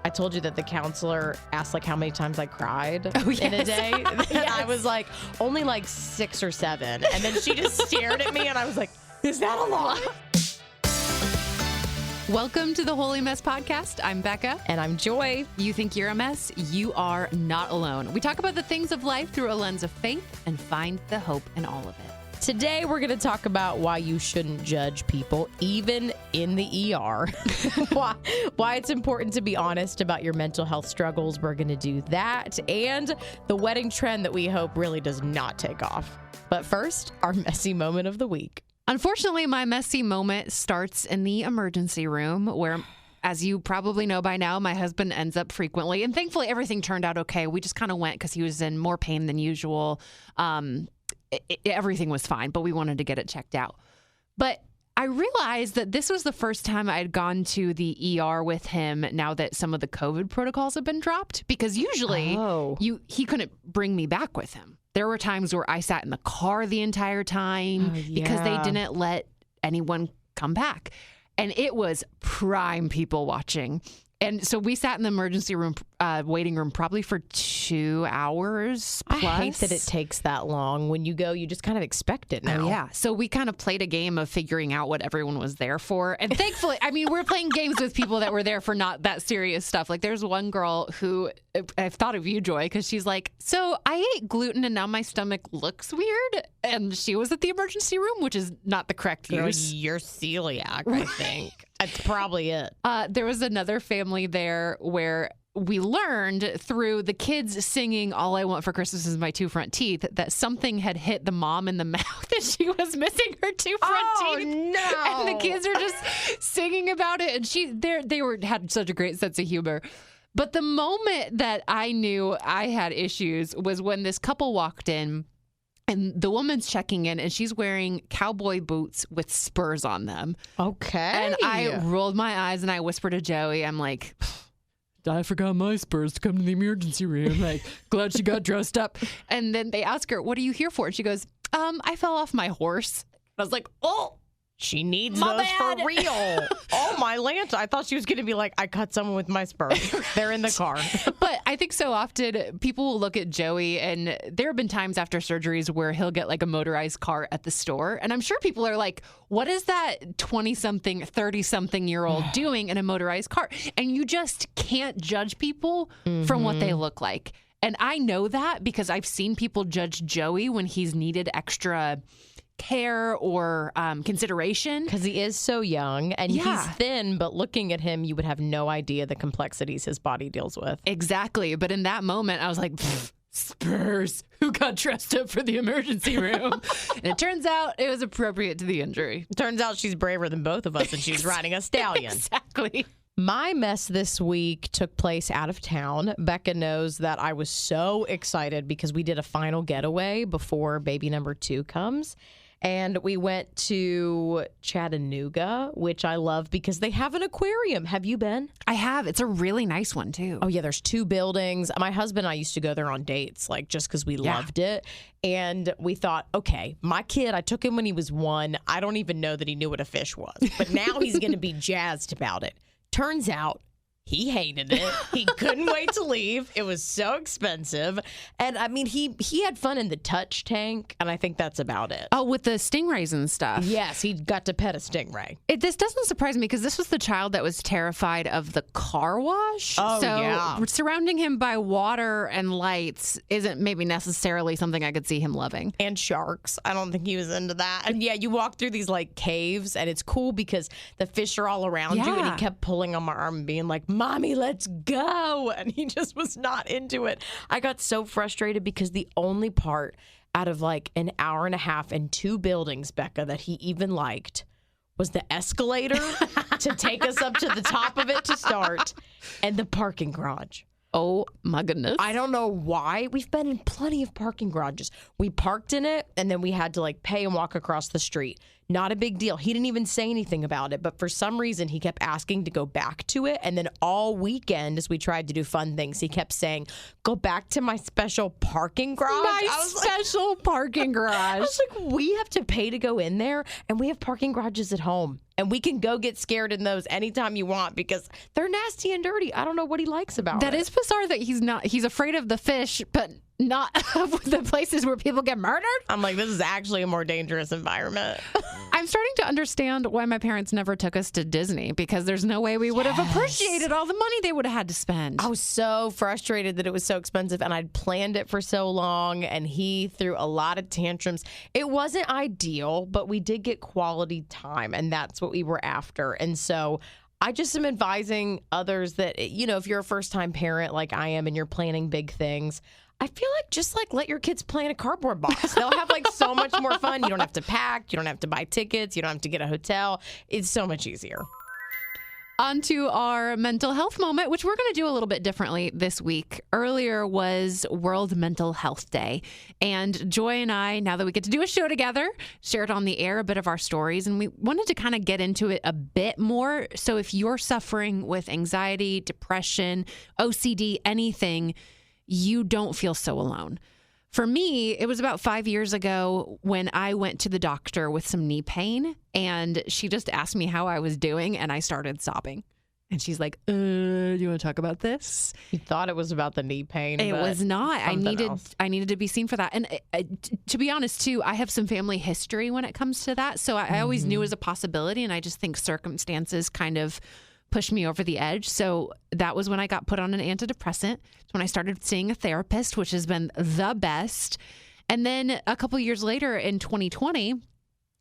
I told you that the counselor asked like how many times I cried in a day. And I was like, only like 6 or 7. And then she just stared at me and I was like, is that a lot? Welcome to the Holy Mess Podcast. I'm Becca. And I'm Joy. You think you're a mess? You are not alone. We talk about the things of life through a lens of faith and find the hope in all of it. Today, we're going to talk about why you shouldn't judge people, even in the ER. why it's important to be honest about your mental health struggles. We're going to do that. And the wedding trend that we hope really does not take off. But first, our messy moment of the week. Unfortunately, my messy moment starts in the emergency room where, as you probably know by now, my husband ends up frequently. And thankfully, everything turned out okay. We just kind of went because he was in more pain than usual. Everything was fine, but we wanted to get it checked out. But I realized that this was the first time I had gone to the ER with him now that some of the COVID protocols have been dropped, because usually he couldn't bring me back with him. There were times where I sat in the car the entire time because they didn't let anyone come back. And it was prime people watching. And so we sat in the emergency room, waiting room, probably for 2 hours plus. I hate that it takes that long. When you go, you just kind of expect it now. Oh, yeah. So we kind of played a game of figuring out what everyone was there for. And thankfully, I mean, we're playing games with people that were there for not that serious stuff. Like there's one girl who, I've thought of you, Joy, because she's like, so I ate gluten and now my stomach looks weird. And she was at the emergency room, which is not the correct use. You're celiac, I think. That's probably it. There was another family there where we learned through the kids singing All I Want for Christmas Is My Two Front Teeth that something had hit the mom in the mouth and she was missing her two front teeth. No. And the kids are just singing about it. And they had such a great sense of humor. But the moment that I knew I had issues was when this couple walked in. And the woman's checking in, and she's wearing cowboy boots with Spurs on them. Okay. And I rolled my eyes, and I whispered to Joey, I'm like, I forgot my Spurs to come to the emergency room. Like, glad she got dressed up. And then they ask her, what are you here for? And she goes, I fell off my horse. I was like, oh. She needs those for real. Oh, my Lanta. I thought she was going to be like, I cut someone with my Spurs. They're in the car. But I think so often people will look at Joey, and there have been times after surgeries where he'll get like a motorized car at the store. And I'm sure people are like, what is that 20-something, 30-something-year-old doing in a motorized car? And you just can't judge people from what they look like. And I know that because I've seen people judge Joey when he's needed extra care or consideration, because he is so young and he's thin, but looking at him you would have no idea the complexities his body deals with. Exactly. But in that moment I was like, Spurs, who got dressed up for the emergency room? And it turns out it was appropriate to the injury. Turns out she's braver than both of us and she's riding a stallion. Exactly. My mess this week took place out of town. Becca knows that I was so excited because we did a final getaway before baby number 2 comes. And we went to Chattanooga, which I love because they have an aquarium. Have you been? I have. It's a really nice one, too. Oh, yeah. There's 2 buildings. My husband and I used to go there on dates, like just because we loved it. And we thought, okay, my kid, I took him when he was 1. I don't even know that he knew what a fish was. But now he's going to be jazzed about it. Turns out he hated it. He couldn't wait to leave. It was so expensive. And I mean, he had fun in the touch tank, and I think that's about it. Oh, with the stingrays and stuff. Yes, he got to pet a stingray. This doesn't surprise me because this was the child that was terrified of the car wash. Oh, so surrounding him by water and lights isn't maybe necessarily something I could see him loving. And sharks. I don't think he was into that. And yeah, you walk through these like caves, and it's cool because the fish are all around you, and he kept pulling on my arm and being like, Mommy, let's go. And he just was not into it. I got so frustrated because the only part out of like an hour and a half and 2 buildings, Becca, that he even liked was the escalator to take us up to the top of it to start and the parking garage. Oh, my goodness. I don't know why. We've been in plenty of parking garages. We parked in it, and then we had to like pay and walk across the street. Not a big deal. He didn't even say anything about it, but for some reason he kept asking to go back to it. And then all weekend, as we tried to do fun things, he kept saying, go back to my special parking garage. Special parking garage. I was like, we have to pay to go in there, and we have parking garages at home. And we can go get scared in those anytime you want because they're nasty and dirty. I don't know what he likes about it. That is bizarre that he's afraid of the fish, but not of the places where people get murdered. I'm like, this is actually a more dangerous environment. I'm starting to understand why my parents never took us to Disney, because there's no way we would have appreciated all the money they would have had to spend. I was so frustrated that it was so expensive, and I'd planned it for so long, and he threw a lot of tantrums. It wasn't ideal, but we did get quality time, and that's what we were after. And so I just am advising others that, you know, if you're a first-time parent like I am and you're planning big things, I feel like just like let your kids play in a cardboard box. They'll have like so much more fun. You don't have to pack. You don't have to buy tickets. You don't have to get a hotel. It's so much easier. On to our mental health moment, which we're going to do a little bit differently this week. Earlier was World Mental Health Day. And Joy and I, now that we get to do a show together, shared on the air a bit of our stories. And we wanted to kind of get into it a bit more. So if you're suffering with anxiety, depression, OCD, anything, you don't feel so alone. For me, it was about 5 years ago when I went to the doctor with some knee pain, and she just asked me how I was doing, and I started sobbing. And she's like, do you want to talk about this? You thought it was about the knee pain. It was not. I needed to be seen for that. And to be honest, too, I have some family history when it comes to that. So I always knew it was a possibility, and I just think circumstances kind of pushed me over the edge. So that was when I got put on an antidepressant. It's when I started seeing a therapist, which has been the best. And then a couple years later in 2020,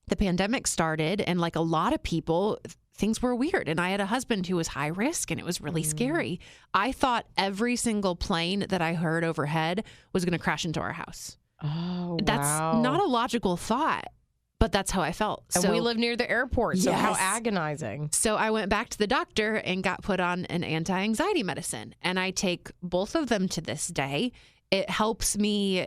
the pandemic started, and like a lot of people, things were weird. And I had a husband who was high risk, and it was really scary. I thought every single plane that I heard overhead was going to crash into our house. Oh, That's not a logical thought. But that's how I felt. And we live near the airport, so how agonizing. So I went back to the doctor and got put on an anti-anxiety medicine. And I take both of them to this day. It helps me,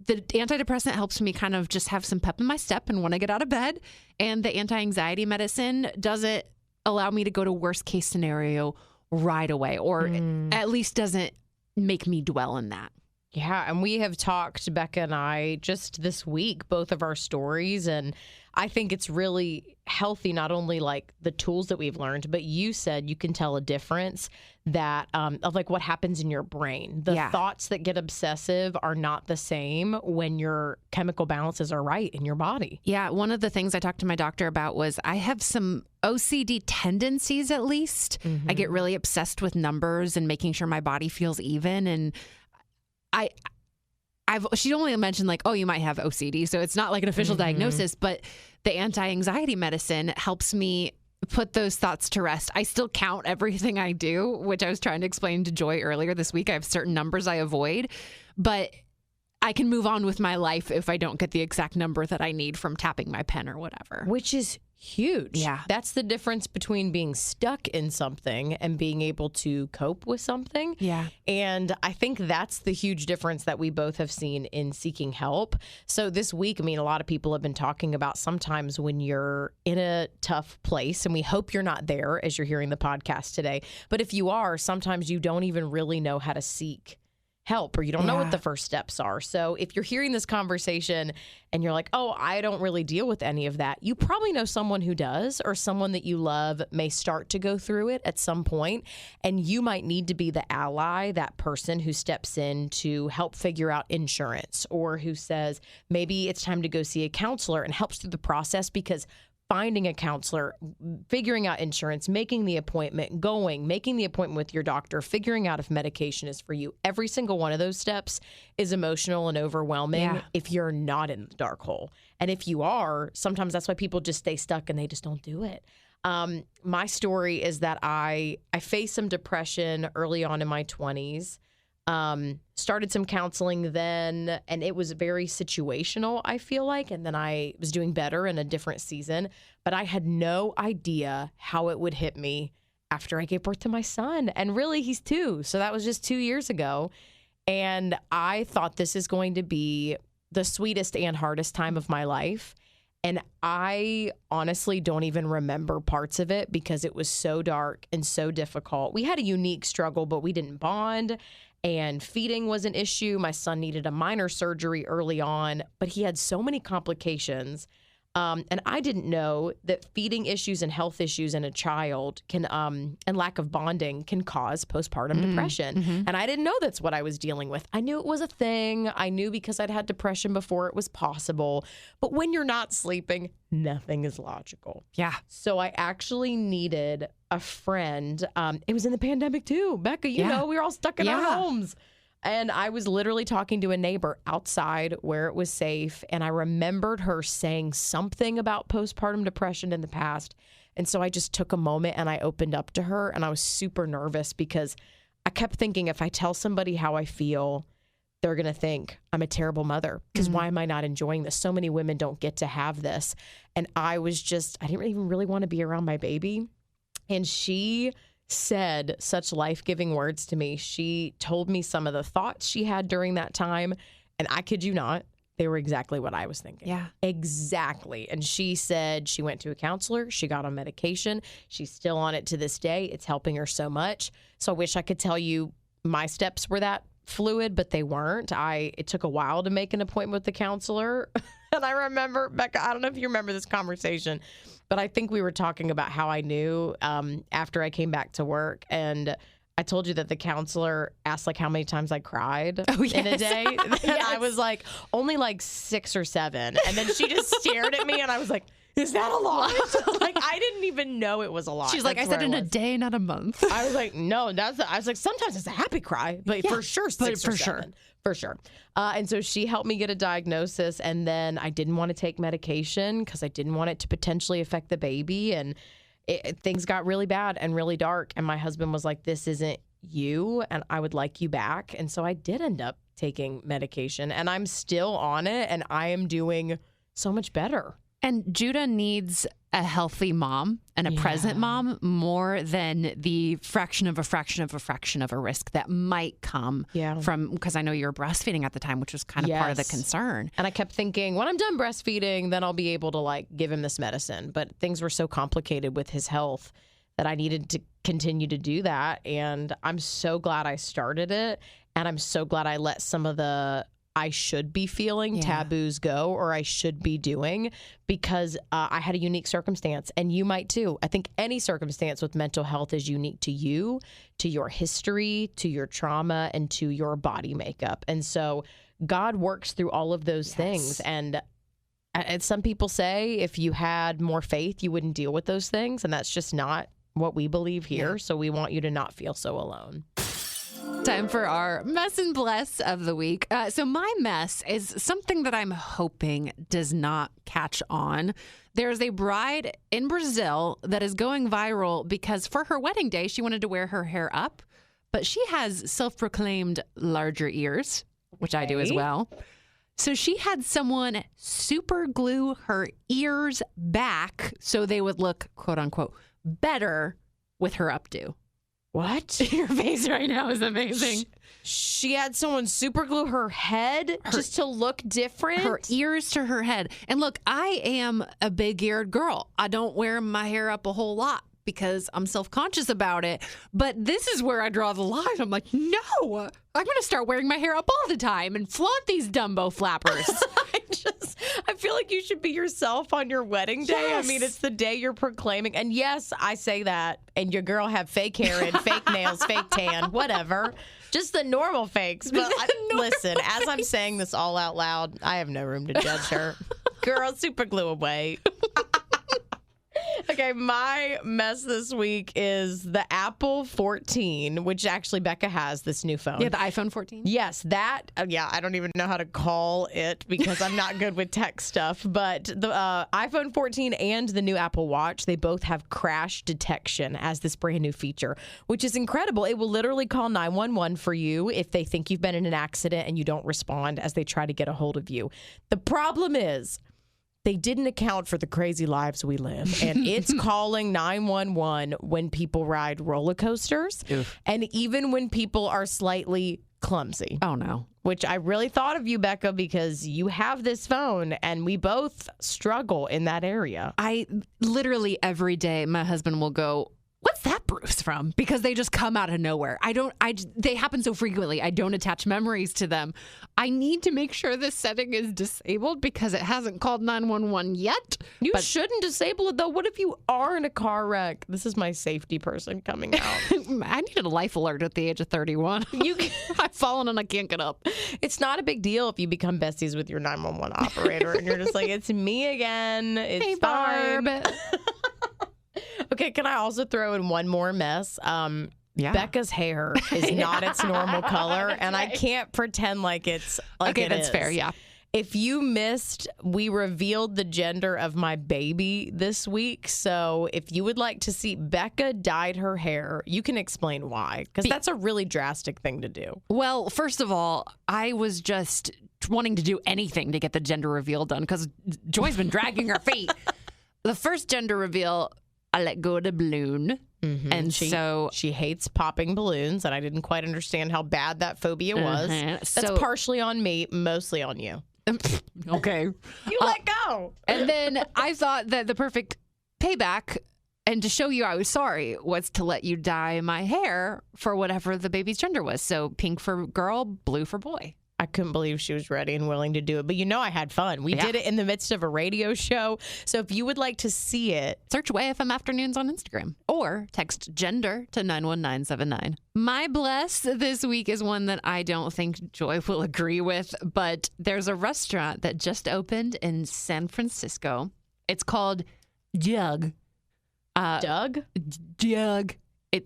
the antidepressant helps me kind of just have some pep in my step and when I get out of bed. And the anti-anxiety medicine doesn't allow me to go to worst case scenario right away, or at least doesn't make me dwell in that. Yeah, and we have talked, Becca and I, just this week, both of our stories, and I think it's really healthy, not only like the tools that we've learned, but you said you can tell a difference that of like what happens in your brain. The thoughts that get obsessive are not the same when your chemical balances are right in your body. Yeah, one of the things I talked to my doctor about was I have some OCD tendencies, at least. I get really obsessed with numbers and making sure my body feels even, and she only mentioned like, oh, you might have OCD. So it's not like an official diagnosis, but the anti-anxiety medicine helps me put those thoughts to rest. I still count everything I do, which I was trying to explain to Joy earlier this week. I have certain numbers I avoid, but I can move on with my life if I don't get the exact number that I need from tapping my pen or whatever. Which is huge. Yeah. That's the difference between being stuck in something and being able to cope with something. Yeah. And I think that's the huge difference that we both have seen in seeking help. So this week, I mean, a lot of people have been talking about sometimes when you're in a tough place, and we hope you're not there as you're hearing the podcast today. But if you are, sometimes you don't even really know how to seek help, or you don't know what the first steps are. So if you're hearing this conversation and you're like, oh, I don't really deal with any of that, you probably know someone who does, or someone that you love may start to go through it at some point, and you might need to be the ally, that person who steps in to help figure out insurance, or who says maybe it's time to go see a counselor and helps through the process, because finding a counselor, figuring out insurance, making the appointment, making the appointment with your doctor, figuring out if medication is for you. Every single one of those steps is emotional and overwhelming if you're not in the dark hole. And if you are, sometimes that's why people just stay stuck and they just don't do it. My story is that I faced some depression early on in my 20s. Started some counseling then, and it was very situational, I feel like. And then I was doing better in a different season, but I had no idea how it would hit me after I gave birth to my son. And really, he's 2. So that was just 2 years ago. And I thought this is going to be the sweetest and hardest time of my life. And I honestly don't even remember parts of it because it was so dark and so difficult. We had a unique struggle, but we didn't bond. And feeding was an issue. My son needed a minor surgery early on, but he had so many complications. And I didn't know that feeding issues and health issues in a child can, and lack of bonding can cause postpartum depression. And I didn't know that's what I was dealing with. I knew it was a thing. I knew because I'd had depression before it was possible. But when you're not sleeping, nothing is logical. Yeah. So I actually needed a friend. It was in the pandemic too. Becca, you know, we were all stuck in our homes. And I was literally talking to a neighbor outside where it was safe. And I remembered her saying something about postpartum depression in the past. And so I just took a moment and I opened up to her. And I was super nervous because I kept thinking if I tell somebody how I feel, they're going to think I'm a terrible mother. Because why am I not enjoying this? So many women don't get to have this. And I didn't even really want to be around my baby. And she said such life-giving words to me. She told me some of the thoughts she had during that time, and I kid you not, they were exactly what I was thinking. Yeah. Exactly. And she said she went to a counselor, she got on medication, she's still on it to this day. It's helping her so much. So I wish I could tell you my steps were that fluid, but they weren't. It took a while to make an appointment with the counselor. And I remember, Becca, I don't know if you remember this conversation, but I think we were talking about how I knew after I came back to work. And I told you that the counselor asked like how many times I cried in a day. And I was like, only like 6 or 7. And then she just stared at me and I was like, is that a lot? Like, I didn't even know it was a lot. She's like, I said in a day, not a month. I was like, no, I was like, sometimes it's a happy cry, but for sure, 6 or 7. For sure. And so she helped me get a diagnosis. And then I didn't want to take medication because I didn't want it to potentially affect the baby. And things got really bad and really dark. And my husband was like, this isn't you, and I would like you back. And so I did end up taking medication, and I'm still on it, and I am doing so much better. And Judah needs a healthy mom and a present mom more than the fraction of a risk that might come from, because I know you were breastfeeding at the time, which was kind of part of the concern. And I kept thinking, when I'm done breastfeeding, then I'll be able to like give him this medicine. But things were so complicated with his health that I needed to continue to do that. And I'm so glad I started it. And I'm so glad I let some of the I should be feeling taboos go, or I should be doing, because I had a unique circumstance, and you might too. I think any circumstance with mental health is unique to you, to your history, to your trauma, and to your body makeup. And so God works through all of those things. And some people say if you had more faith, you wouldn't deal with those things. And that's just not what we believe here. Yeah. So we want you to not feel so alone. Time for our mess and bless of the week. So my mess is something that I'm hoping does not catch on. There's a bride in Brazil that is going viral because for her wedding day, she wanted to wear her hair up, but she has self-proclaimed larger ears, which I do as well. So she had someone super glue her ears back so they would look, quote unquote, better with her updo. What? Your face right now is amazing. She had someone super glue her head just to look different? Her ears to her head. And look, I am a big-eared girl. I don't wear my hair up a whole lot because I'm self-conscious about it. But this is where I draw the line. I'm like, no, I'm going to start wearing my hair up all the time and flaunt these Dumbo flappers. I feel like you should be yourself on your wedding day. Yes. I mean, it's the day you're proclaiming. And yes, I say that. And your girl have fake hair and fake nails, fake tan, whatever. Just the normal fakes. But listen, as I'm saying this all out loud, I have no room to judge her. Girl, super glue away. Okay, my mess this week is the Apple 14, which actually Becca has this new phone. Yeah, the iPhone 14? Yes, that. I don't even know how to call it because I'm not good with tech stuff. But the iPhone 14 and the new Apple Watch, they both have crash detection as this brand new feature, which is incredible. It will literally call 911 for you if they think you've been in an accident and you don't respond as they try to get a hold of you. The problem is, they didn't account for the crazy lives we live. And it's calling 911 when people ride roller coasters. Oof. And even when people are slightly clumsy. Oh, no. which I really thought of you, Becca, because you have this phone and we both struggle in that area. I literally every day, my husband will go, "What's that Bruce from?" Because they just come out of nowhere. They happen so frequently. I don't attach memories to them. I need to make sure this setting is disabled because it hasn't called 911 yet. You shouldn't disable it, though. What if you are in a car wreck? This is my safety person coming out. I needed a life alert at the age of 31. I've fallen and I can't get up. It's not a big deal if you become besties with your 911 operator and you're just like, it's me again. It's hey, fine. Barb. Okay, can I also throw in one more mess? Becca's hair is not its normal color, and I can't pretend like it's like okay, that's fair, yeah. If you missed, we revealed the gender of my baby this week. So if you would like to see, Becca dyed her hair. You can explain why, because that's a really drastic thing to do. Well, first of all, I was just wanting to do anything to get the gender reveal done because Joy's been dragging her feet. The first gender reveal, I let go of the balloon. Mm-hmm. And she hates popping balloons, and I didn't quite understand how bad that phobia was. That's partially on me, mostly on you. Okay. You let go. And then I thought that the perfect payback and to show you I was sorry was to let you dye my hair for whatever the baby's gender was. So pink for girl, blue for boy. I couldn't believe she was ready and willing to do it. But I had fun. We did it in the midst of a radio show. So if you would like to see it, search WayFM Afternoons on Instagram or text gender to 91979. My bless this week is one that I don't think Joy will agree with, but there's a restaurant that just opened in San Francisco. It's called Doug. Doug?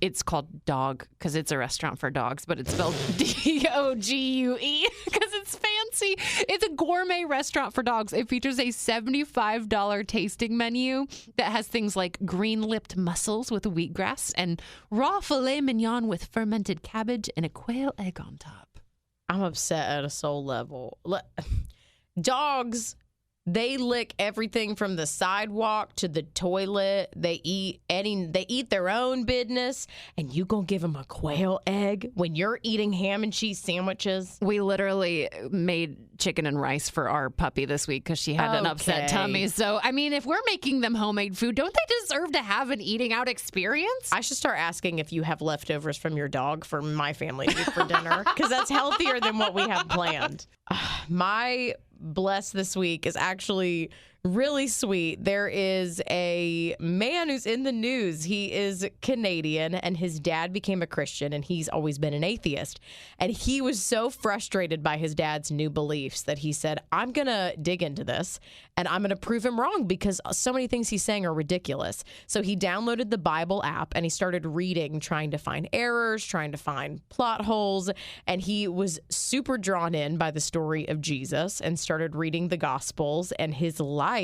It's called Dog because it's a restaurant for dogs, but it's spelled Dogue because it's fancy. It's a gourmet restaurant for dogs. It features a $75 tasting menu that has things like green-lipped mussels with wheatgrass and raw filet mignon with fermented cabbage and a quail egg on top. I'm upset at a soul level. Dogs, they lick everything from the sidewalk to the toilet. They eat their own business, and you gonna give them a quail egg when you're eating ham and cheese sandwiches? We literally made chicken and rice for our puppy this week because she had an upset tummy. So, I mean, if we're making them homemade food, don't they deserve to have an eating out experience? I should start asking if you have leftovers from your dog for my family to eat for dinner because that's healthier than what we have planned. My bless this week is actually really sweet. There is a man who's in the news. He is Canadian, and his dad became a Christian, and he's always been an atheist. And he was so frustrated by his dad's new beliefs that he said, I'm going to dig into this, and I'm going to prove him wrong because so many things he's saying are ridiculous. So he downloaded the Bible app, and he started reading, trying to find errors, trying to find plot holes, and he was super drawn in by the story of Jesus and started reading the Gospels, and his life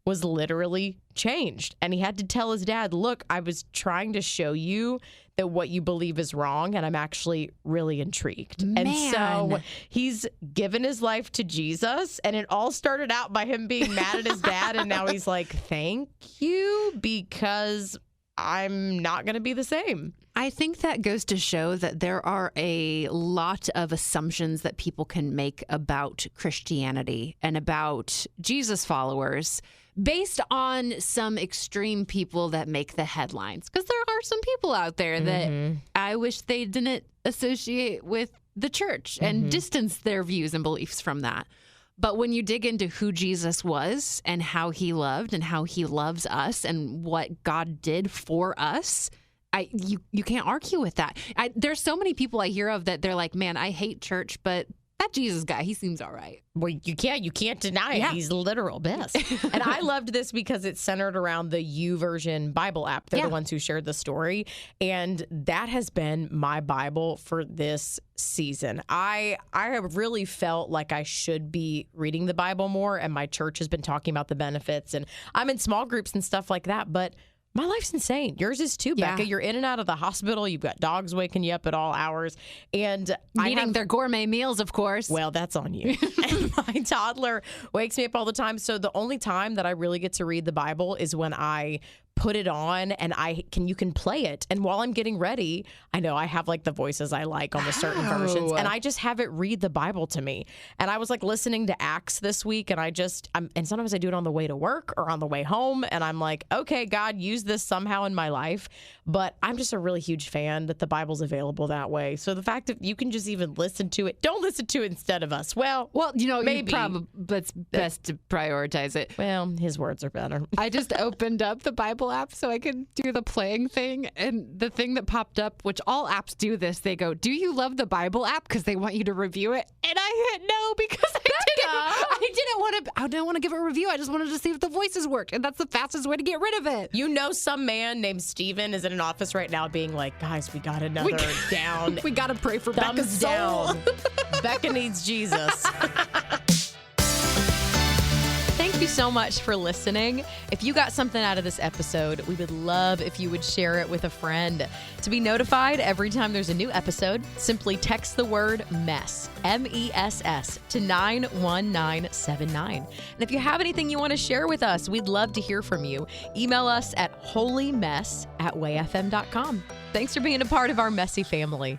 was literally changed. And he had to tell his dad, look, I was trying to show you that what you believe is wrong, and I'm actually really intrigued. Man. And so he's given his life to Jesus, and it all started out by him being mad at his dad, and now he's like, thank you, because I'm not going to be the same. I think that goes to show that there are a lot of assumptions that people can make about Christianity and about Jesus followers based on some extreme people that make the headlines. Because there are some people out there that I wish they didn't associate with the church and distance their views and beliefs from that. But when you dig into who Jesus was and how he loved and how he loves us and what God did for us, you can't argue with that. There's so many people I hear of that they're like, man, I hate church, but that Jesus guy, he seems all right. Well, you can't deny it. Yeah. He's literal best. And I loved this because it's centered around the YouVersion Bible app. They're the ones who shared the story. And that has been my Bible for this season. I have really felt like I should be reading the Bible more, and my church has been talking about the benefits, and I'm in small groups and stuff like that, but my life's insane. Yours is too, Becca. Yeah. You're in and out of the hospital. You've got dogs waking you up at all hours. And eating their gourmet meals, of course. Well, that's on you. And my toddler wakes me up all the time. So the only time that I really get to read the Bible is when I put it on and you can play it. And while I'm getting ready, I know I have like the voices I like on the certain versions, and I just have it read the Bible to me. And I was like listening to Acts this week, and and sometimes I do it on the way to work or on the way home, and I'm like, okay, God, use this somehow in my life. But I'm just a really huge fan that the Bible's available that way. So the fact that you can just even listen to it, don't listen to it instead of us. Well, maybe. It's best to prioritize it. Well, his words are better. I just opened up the Bible app so I could do the playing thing. And the thing that popped up, which all apps do this, they go, do you love the Bible app? Because they want you to review it. And I hit no because I didn't want to give it a review. I just wanted to see if the voices worked. And that's the fastest way to get rid of it. You know, some man named Steven is in an office right now being like, guys, we got another down. We got to pray for Becca's soul. Down. Becca needs Jesus. Thank you so much for listening. If you got something out of this episode, we would love if you would share it with a friend. To be notified every time there's a new episode, simply text the word MESS, MESS, to 91979. And if you have anything you want to share with us, we'd love to hear from you. Email us at holymess@wayfm.com. Thanks for being a part of our messy family.